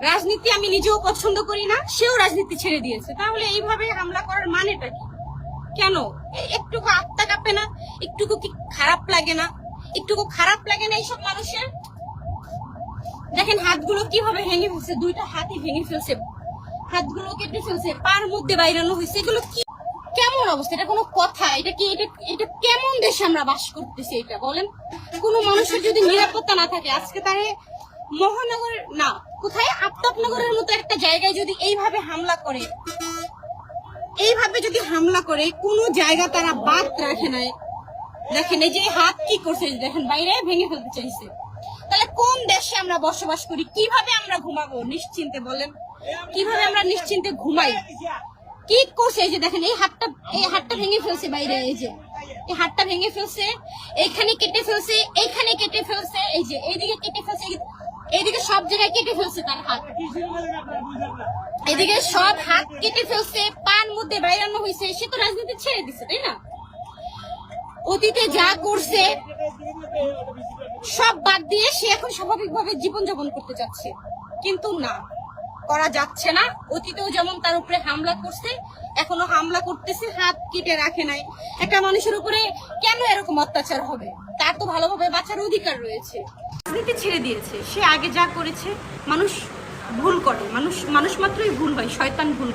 রাজনীতি আমি নিজেও পছন্দ করি না, সেও রাজনীতি ছেড়ে দিয়েছে। তাহলে এইভাবে হামলা করার মানেটা কি? কেন? একটুকু আত্মা কাঁপে না? একটুকু কি খারাপ লাগে না? একটুকু খারাপ লাগে না এইসব মানুষের? দেখেন হাতগুলো কিভাবে ভেঙে ফেলছে, দুইটা হাতই ভেঙে ফেলছে, হাতগুলো কেটে ফেলছে, পার মধ্যে বাইরানো হয়েছে। এগুলো কি, কেমন অবস্থা? এটা কোনো কথা? এটা কি, এটা কেমন দেশে আমরা বাস করতেছি? এটা বলেন। কোনো মানুষের যদি নিরাপত্তা না থাকে, আজকে তারে মহানগর না কোথায় আফতাবনগরের মতো একটা জায়গায় যদি এইভাবে হামলা করে, এইভাবে যদি হামলা করে, কোনো জায়গা তারা বাদ রাখে নাই। দেখেন এই যে হাত কি করছে, দেখেন বাইরে ভেঙে ফেলতে চাইছে। তাহলে কোন দেশে আমরা বসবাস করি? কিভাবে আমরা ঘুমাবো নিশ্চিন্তে? বলেন, কিভাবে আমরা নিশ্চিন্তে ঘুমাই? কি করছে? এই যে দেখেন এই হাতটা ভেঙে ফেলছে বাইরে, এই যে এই হাতটা ভেঙে ফেলছে, এইখানে কেটে ফেলছে, এইখানে কেটে ফেলছে, এই যে এইদিকে কেটে ফেলছে, এইদিকে সব জায়গায় কেটে ফেলছে তার হাত, এদিকে সব হাত কেটে ফেলছে, পান মধ্যে বাইরানো হয়েছে। সে তো রাজনীতি ছেড়ে দিছে, তাই না? অতীতে যা করছে সব বাদ দিয়ে সে এখন স্বাভাবিকভাবে জীবনযাপন করতে যাচ্ছে, কিন্তু না, করা যাচ্ছে না। অতীতেও যেমন তার উপরে হামলা করছে, এখনো হামলা করতেছে, হাত কেটে রাখে নাই। একটা মানুষের উপরে কেন এরকম অত্যাচার হবে? তার তো ভালোভাবে বাঁচার অধিকার রয়েছে। রাজনীতি ছেড়ে দিয়েছে, সে আগে যা করেছে। মানুষ ভুল করে, মানুষ মাত্রই ভুল হয়, শয়তান ভুল করে।